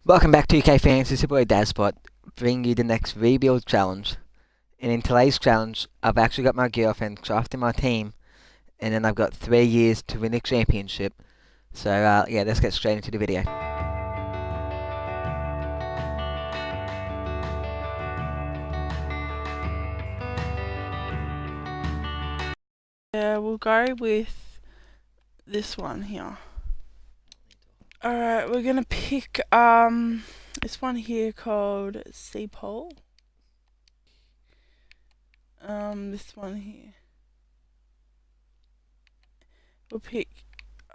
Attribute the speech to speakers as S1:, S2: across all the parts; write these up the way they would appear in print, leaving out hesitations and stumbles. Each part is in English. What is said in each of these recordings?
S1: Welcome back to UK fans, this is your boy Dazbot, bringing you the next rebuild challenge. And in today's challenge, I've actually got my girlfriend drafting my team, and then I've got 3 years to win the championship. So yeah, let's get straight into the video.
S2: Yeah, we'll go with this one here. Alright, we're gonna pick this one here called Seapole. This one here. We'll pick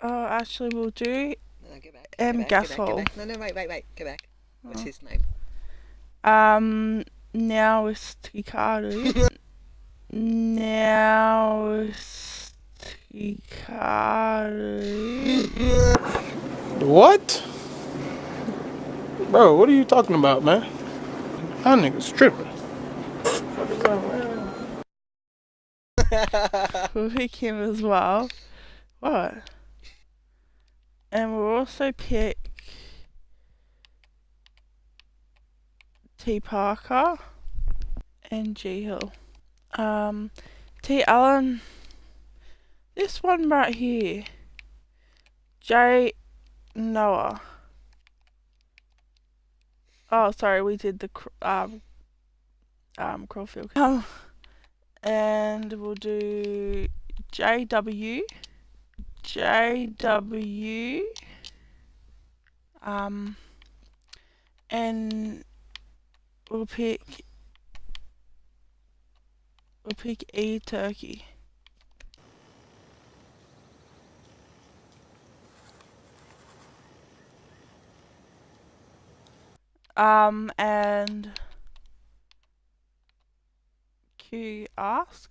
S2: actually we'll do
S1: No, go back.
S2: Gasol.
S1: No, wait, go back. What's his name?
S2: Now it's Hikaru. Now it's Hikaru.
S3: What? Bro, what are you talking about, man? That nigga's tripping.
S2: We'll pick him as well. What? And we'll also pick T. Parker and G. Hill. T. Allen. This one right here. J. Noah. Oh, sorry, we did the Crawfield. And we'll do JW. And we'll pick E Turkey. And Q ask.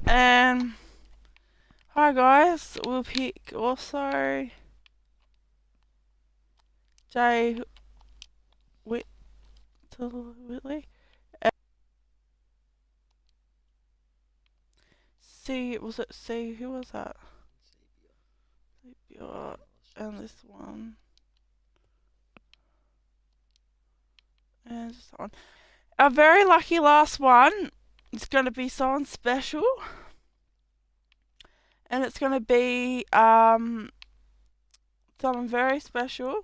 S2: And hi guys, we'll pick also J Whitley. C, was it C? Who was that? And this one. And just that one. Our very lucky last one is going to be someone special. And it's going to be someone very special.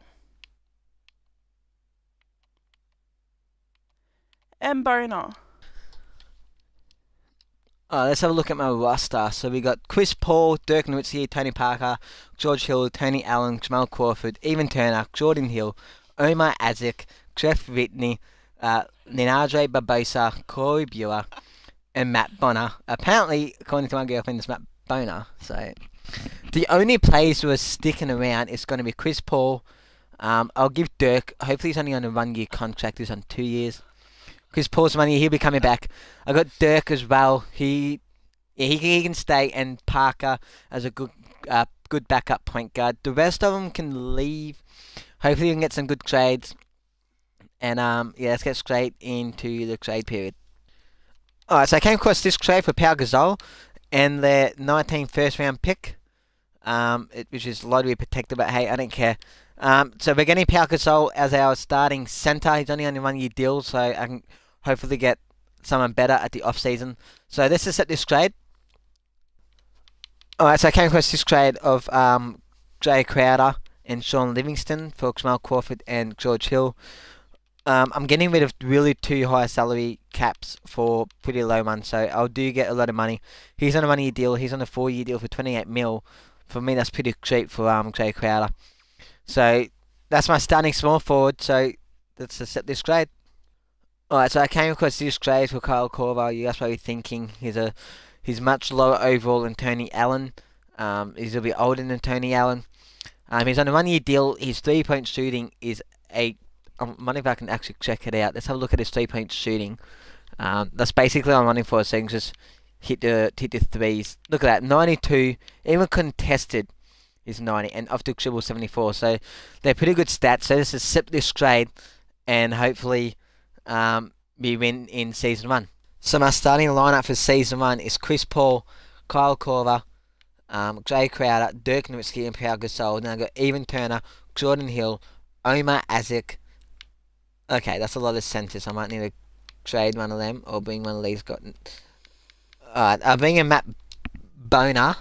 S2: And Boner.
S1: Let's have a look at my roster. So we got Chris Paul, Dirk Nowitzki, Tony Parker, George Hill, Tony Allen, Jamal Crawford, Evan Turner, Jordan Hill, Omar Isaac, Jeff Whitney, Ninadre Barbosa, Corey Buer, and Matt Bonner. Apparently, according to my girlfriend, it's Matt Boner. So the only players who are sticking around is going to be Chris Paul. I'll give Dirk. Hopefully, he's only on a 1-year contract. He's on 2 years. Chris Paul's money. He'll be coming back. I got Dirk as well. He can stay, and Parker as a good backup point guard. The rest of them can leave. Hopefully, we can get some good trades. And yeah, let's get straight into the trade period. Alright, so I came across this trade for Pau Gasol and their 19 first round pick, which is lottery protected, but hey, I don't care. So we're getting Pau Gasol as our starting center. He's only on a 1-year deal, so I can hopefully get someone better at the off season. So let's just set this trade. Alright, so I came across this trade of Jay Crowder and Sean Livingston for Jamal Crawford and George Hill. I'm getting rid of really 2 high salary caps for pretty low ones, so I do get a lot of money. He's on a 1-year deal. He's on a 4-year deal for 28 mil. For me, that's pretty cheap for Jay Crowder. So that's my starting small forward. So let's accept this trade. Alright, so I came across this trade for Kyle Korver. You guys probably thinking he's much lower overall than Tony Allen. He's a bit older than Tony Allen. He's on a 1-year deal. His 3-point shooting is I'm wondering if I can actually check it out. Let's have a look at his 3-point shooting. That's basically what I'm running for, so you can just hit the threes. Look at that, 92. Even contested is 90, and off to dribble 74. So they're pretty good stats. So let's accept this trade, and hopefully we win in season 1. So my starting lineup for season 1 is Chris Paul, Kyle Korver, Jay Crowder, Dirk Nowitzki, and Pau Gasol. Then I've got Evan Turner, Jordan Hill, Omar Azik. Okay, that's a lot of centers. I might need to trade one of them or bring one of these. Alright, I'll bring in Matt Boner.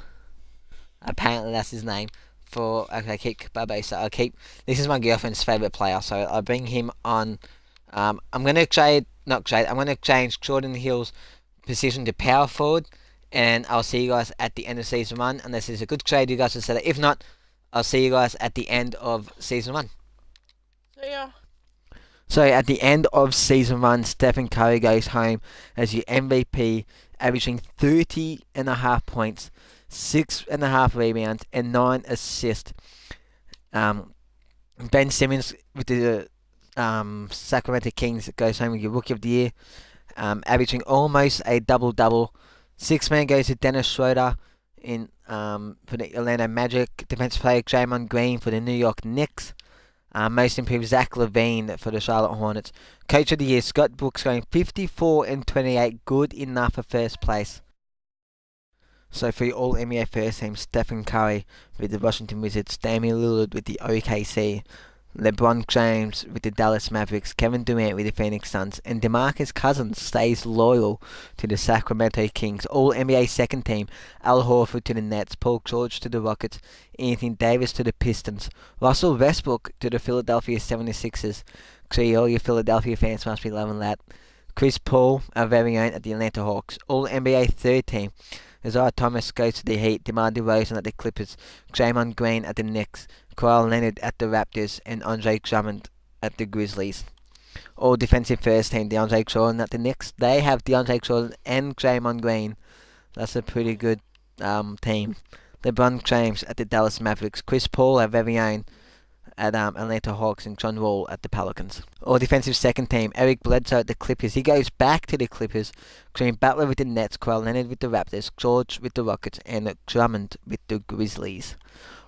S1: Apparently that's his name. Okay, keep Barbosa. I'll keep. This is my girlfriend's favourite player, so I'll bring him on. I'm gonna not trade. I'm gonna change Jordan Hill's position to power forward, and I'll see you guys at the end of season 1. Unless it's a good trade, you guys will set it. If not, I'll see you guys at the end of season 1.
S2: See ya.
S1: So at the end of season 1, Stephen Curry goes home as your MVP, averaging 30.5 points, 6.5 rebounds, and 9 assists. Ben Simmons with the Sacramento Kings goes home with your Rookie of the Year, averaging almost a double-double. 6-man goes to Dennis Schroeder for the Orlando Magic. Defensive player Draymond Green for the New York Knicks. Most improved Zach LaVine for the Charlotte Hornets. Coach of the Year Scott Brooks going 54 and 28, good enough for first place. So for your All NBA first team, Stephen Curry with the Washington Wizards, Damian Lillard with the OKC, LeBron James with the Dallas Mavericks, Kevin Durant with the Phoenix Suns, and DeMarcus Cousins stays loyal to the Sacramento Kings. All NBA second team, Al Horford to the Nets, Paul George to the Rockets, Anthony Davis to the Pistons, Russell Westbrook to the Philadelphia 76ers. So all your Philadelphia fans must be loving that. Chris Paul, our very own, at the Atlanta Hawks. All NBA third team, Isaiah Thomas goes to the Heat, DeMar DeRozan at the Clippers, Draymond Green at the Knicks, Kawhi Leonard at the Raptors, and Andre Drummond at the Grizzlies. All defensive first team, DeAndre Jordan at the Knicks. They have DeAndre Jordan and Draymond Green. That's a pretty good team. LeBron James at the Dallas Mavericks, Chris Paul, our very own, at Atlanta Hawks, and John Wall at the Pelicans. All defensive second team, Eric Bledsoe at the Clippers. He goes back to the Clippers. Green Butler with the Nets, Kawhi Leonard with the Raptors, George with the Rockets, and Drummond with the Grizzlies.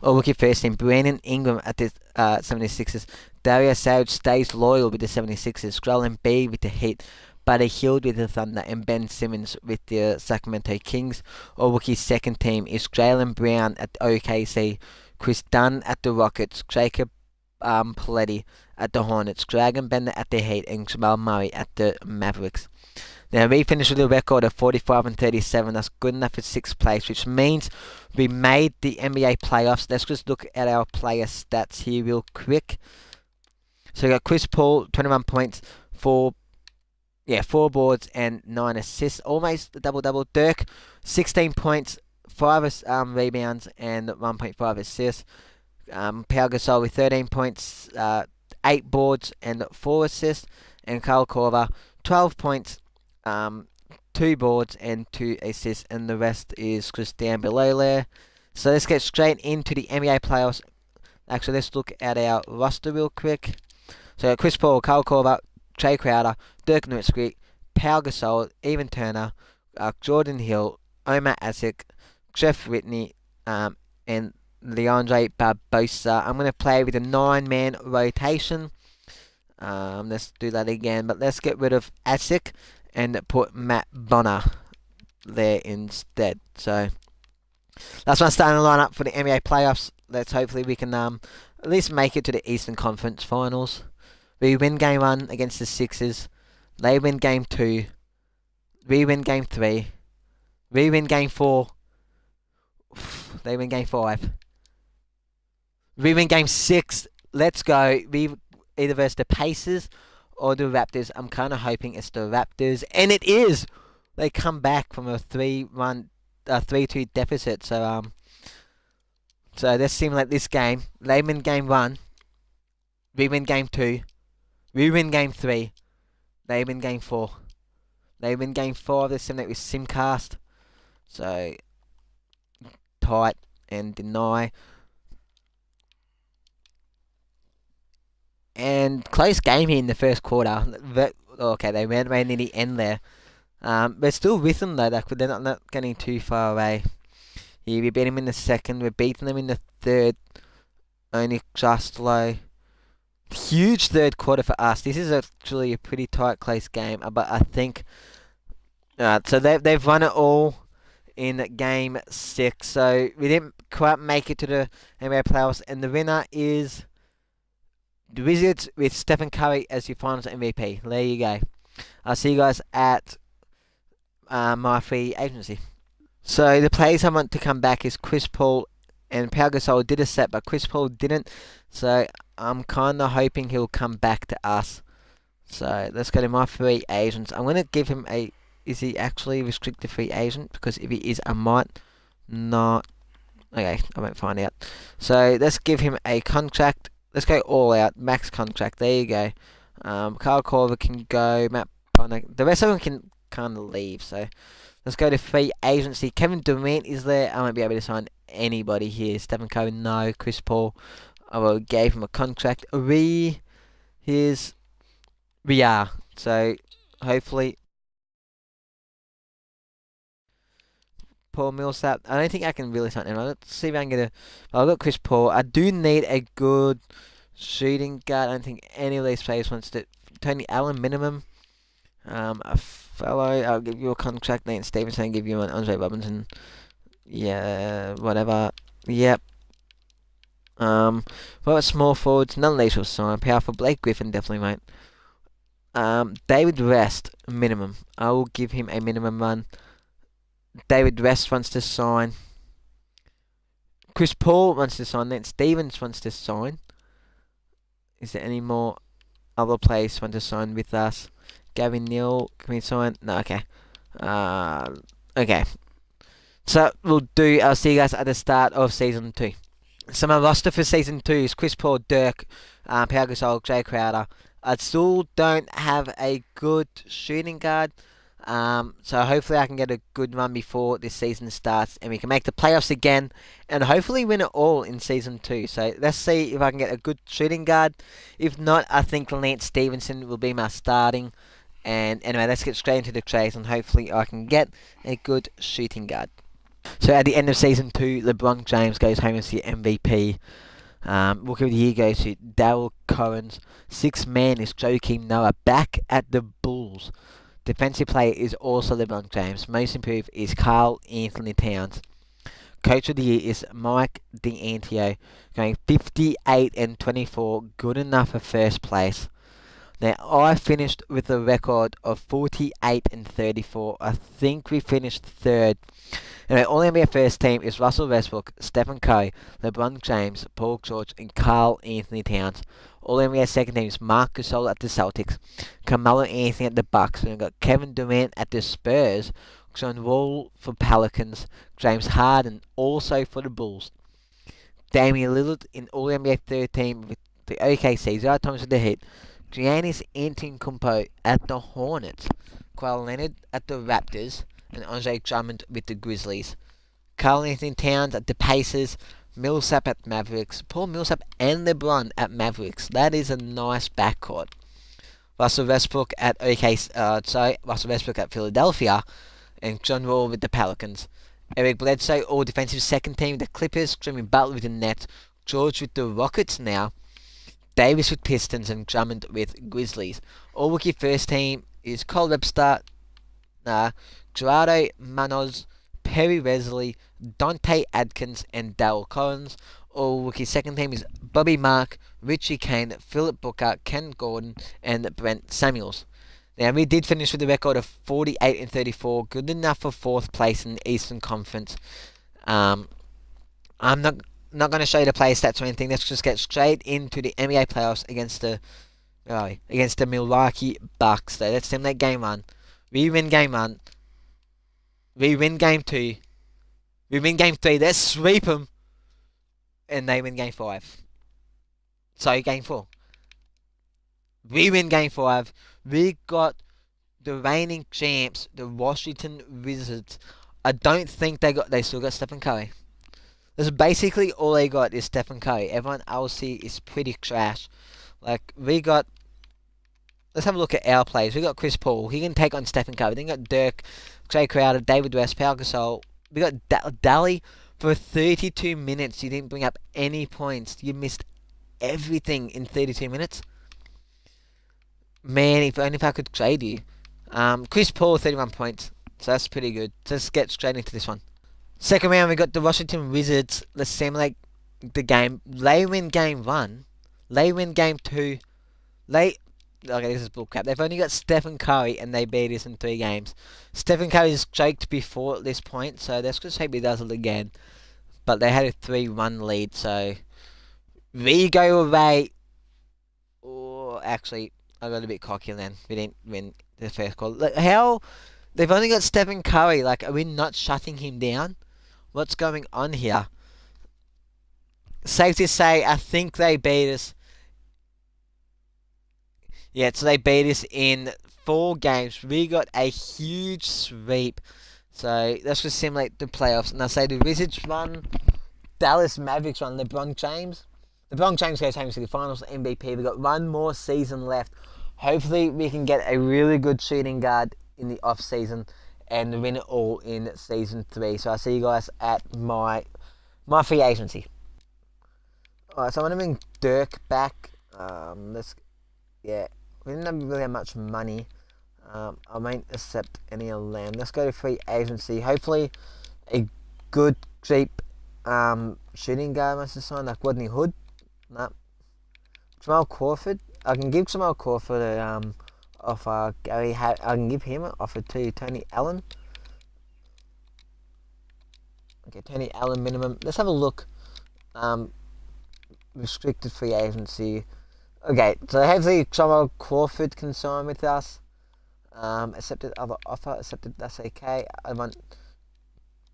S1: All rookie first team, Brandon Ingram at the 76ers. Dario Saric stays loyal with the 76ers. Joel Embiid with the Heat. Buddy Hield with the Thunder, and Ben Simmons with the Sacramento Kings. All rookie second team is Jaylen Brown at the OKC, Chris Dunn at the Rockets, Jacob Paletti at the Hornets, Dragon Bender at the Heat, and Jamal Murray at the Mavericks. Now we finished with a record of 45 and 37. That's good enough for 6th place, which means we made the NBA playoffs. Let's just look at our player stats here real quick. So we got Chris Paul, 21 points, 4 boards and 9 assists, almost a double-double. Dirk, 16 points, 5 rebounds and 1.5 assists. Pau Gasol with 13 points, 8 boards and 4 assists. And Kyle Korver, 12 points, 2 boards and 2 assists. And the rest is just down below there. So let's get straight into the NBA playoffs. Actually, let's look at our roster real quick. So Chris Paul, Kyle Korver, Jay Crowder, Dirk Nowitzki, Pau Gasol, Evan Turner, Jordan Hill, Omar Asik, Jeff Whitney, and Leandre Barbosa. I'm going to play with a 9-man rotation. Let's do that again, but let's get rid of Asik and put Matt Bonner there instead. So that's my starting lineup for the NBA playoffs. Let's hopefully we can at least make it to the Eastern Conference Finals. We win game 1 against the Sixers. They win game 2. We win game 3. We win game 4. They win game 5. We win game 6. Let's go. We either versus the Pacers or the Raptors. I'm kind of hoping it's the Raptors. And it is! They come back from a 3-2 deficit. So this seems like this game. They win game 1. We win game 2. We win game 3. They win game 4. They win game 4. They simulate with Simcast. So tight and deny. And close game here in the first quarter. Okay, they ran away near the end there. We're still with them though. They're not getting too far away. Yeah, we beat them in the second. We're beating them in the third. Only just low. Huge third quarter for us. This is actually a pretty tight, close game. But I think... so they've won it all in game 6. So we didn't quite make it to the NBA playoffs. And the winner is the Wizards with Stephen Curry as your Finals MVP. There you go. I'll see you guys at my free agency. So the players I want to come back is Chris Paul and Pau Gasol did a set, but Chris Paul didn't. So I'm kind of hoping he'll come back to us. So let's go to my free agents. I'm going to give him a... Is he actually restricted free agent? Because if he is, I might not... Okay, I won't find out. So let's give him a contract. Let's go all out. Max contract. There you go. Kyle Korver can go. Matt Bonner. The rest of them can kind of leave. So let's go to free agency. Kevin Durant is there. I won't be able to sign anybody here. Stephen Curry, no. Chris Paul, I will gave him a contract. We are. So hopefully Paul Millsap. I don't think I can really sign him. Let's see if I can get a... Well, I've got Chris Paul. I do need a good shooting guard. I don't think any of these players wants to... Tony Allen, minimum. A fellow, I'll give you a contract. Nate Stevenson, I'll give you an Andre Robinson. Yeah, whatever. Yep. What about small forwards? None of these will sign. Powerful Blake Griffin definitely won't. David West, minimum. I will give him a minimum run. David West wants to sign. Chris Paul wants to sign. Nate Stevens wants to sign. Is there any more other players want to sign with us? Gary Neal, can we sign? No, okay. Okay. So we'll do. I'll see you guys at the start of season 2. So my roster for season 2 is Chris Paul, Dirk, Pau Gasol, Jay Crowder. I still don't have a good shooting guard. So hopefully I can get a good run before this season starts and we can make the playoffs again and hopefully win it all in season 2. So let's see if I can get a good shooting guard. If not, I think Lance Stevenson will be my starting. And anyway, let's get straight into the trades and hopefully I can get a good shooting guard. So at the end of season 2, LeBron James goes home as the MVP. Rookie of the Year goes to Darryl Collins. Sixth man is Joakim Noah back at the Bulls. Defensive player is also LeBron James. Most improved is Karl Anthony Towns. Coach of the Year is Mike D'Antio, going 58 and 24, good enough for first place. Now I finished with a record of 48 and 34. I think we finished third. Anyway, all NBA first team is Russell Westbrook, Stephen Curry, LeBron James, Paul George, and Karl Anthony Towns. All NBA second team is Marc Gasol at the Celtics, Carmelo Anthony at the Bucks, and we've got Kevin Durant at the Spurs, John Wall for Pelicans, James Harden also for the Bulls, Damian Lillard in All NBA third team with the OKC, Zara Thomas with the Heat, Giannis Antetokounmpo at the Hornets, Kawhi Leonard at the Raptors, and Andre Drummond with the Grizzlies. Karl Anthony Towns at the Pacers, Millsap at Mavericks, Paul Millsap and LeBron at Mavericks. That is a nice backcourt. Russell Westbrook at Russell Westbrook at Philadelphia, and John Wall with the Pelicans. Eric Bledsoe, all defensive second team with the Clippers, Jimmy Butler with the Nets, George with the Rockets now, Davis with Pistons, and Drummond with Grizzlies. All rookie first team is Cole Webster, Gerardo Manos, Perry Wesley, Dante Adkins, and Darryl Collins. All rookie second team is Bobby Mark, Richie Kane, Philip Booker, Ken Gordon, and Brent Samuels. Now we did finish with a record of 48 and 34, good enough for fourth place in the Eastern Conference. I'm not going to show you the player stats or anything. Let's just get straight into the NBA playoffs against the Milwaukee Bucks. So let's simulate game 1. We win game 1. We win game 2. We win game 3. Let's sweep them. And they win game 5. So game 4. We win game 5. We got the reigning champs, the Washington Wizards. I don't think they still got Stephen Curry. That's basically all they got is Stephen Curry. Everyone else here is pretty trash. Like let's have a look at our players. We got Chris Paul. He can take on Stephen Curry. Then we got Dirk, Jay Crowder, David West, Pau Gasol. We got Daly for 32 minutes. You didn't bring up any points. You missed everything in 32 minutes. Man, if only if I could trade you. Chris Paul, 31 points. So that's pretty good. So let's get straight into this one. Second round, we got the Washington Wizards. Let's simulate the game. They win game 1. They win game 2. Okay, this is bullcrap. They've only got Stephen Curry and they beat us in 3 games. Stephen Curry's choked before at this point, so let's just hope he does it again. But they had a 3-1 lead, so we go away. Or actually, I got a bit cocky then. We didn't win the first quarter. Like, how? They've only got Stephen Curry. Like, are we not shutting him down? What's going on here? Safe to say, I think they beat us. Yeah, so they beat us in 4 games. We got a huge sweep. So let's just simulate the playoffs. And I say the Wizards run, Dallas Mavericks run, LeBron James. LeBron James goes home to the finals, MVP. We've got 1 more season left. Hopefully we can get a really good shooting guard in the off season and win it all in season 3. So I'll see you guys at my free agency. Alright, so I'm gonna bring Dirk back. We didn't really have much money. I won't accept any of them. Let's go to free agency. Hopefully a good cheap shooting guard must have signed, like Rodney Hood. No. Jamal Crawford. I can give Jamal Crawford a offer. I can give him an offer to Tony Allen. Okay, Tony Allen minimum. Let's have a look. Restricted free agency. Okay, so hopefully Jamal Crawford can sign with us. Accepted other offer. Accepted. That's okay. I want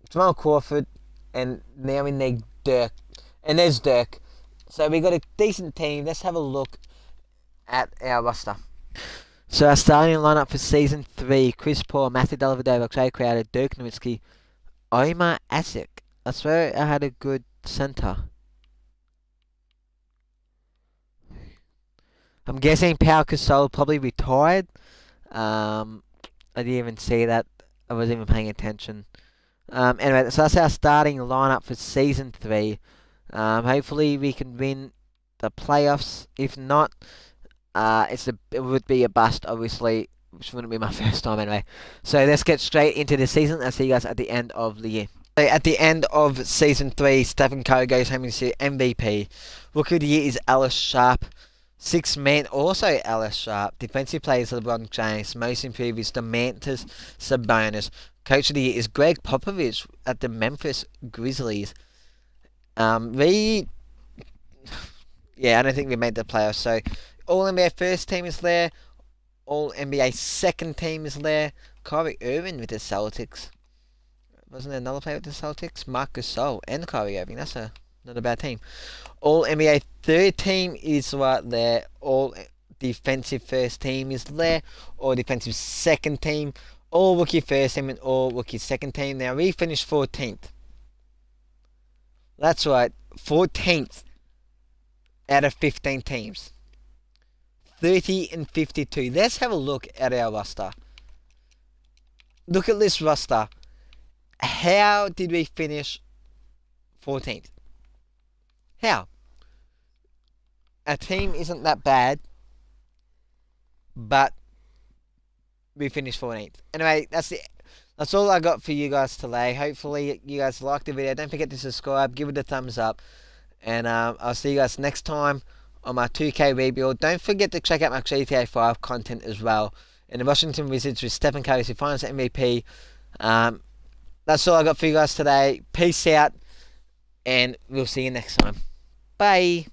S1: Jamal Crawford, and now we need Dirk. And there's Dirk. So we got a decent team. Let's have a look at our roster. So our starting lineup for season 3: Chris Paul, Matthew Dellavedova, Jay Crowder, Dirk Nowitzki, Omar Asik. I swear I had a good center. I'm guessing Pau Gasol probably retired. I didn't even see that. I wasn't even paying attention. Anyway, so that's our starting lineup for season 3. Hopefully we can win the playoffs. If not, it would be a bust, obviously, which wouldn't be my first time anyway. So let's get straight into the season. I'll see you guys at the end of the year. So at the end of season 3, Stephen Curry goes home as the MVP. Rookie of the year is Alice Sharp. 6th man, also Alice Sharp. Defensive player is LeBron James. Most improved is Domantas Sabonis. Coach of the year is Greg Popovich at the Memphis Grizzlies. I don't think we made the playoffs. So All NBA first team is there. All NBA second team is there. Kyrie Irving with the Celtics. Wasn't there another player with the Celtics? Marc Gasol and Kyrie Irving. That's not a bad team. All NBA third team is right there. All defensive first team is there. All defensive second team. All rookie first team and all rookie second team. Now we finished 14th. That's right, 14th out of 15 teams. 30-52. Let's have a look at our roster. Look at this roster. How did we finish 14th? How? Our team isn't that bad, but we finished 14th. Anyway, that's it. That's all I got for you guys today. Hopefully you guys liked the video. Don't forget to subscribe, give it a thumbs up, and I'll see you guys next time on my 2K rebuild. Don't forget to check out my GTA 5 content as well. And the Washington Wizards with Stephen Curry who finds the MVP. That's all I got for you guys today. Peace out, and we'll see you next time. Bye.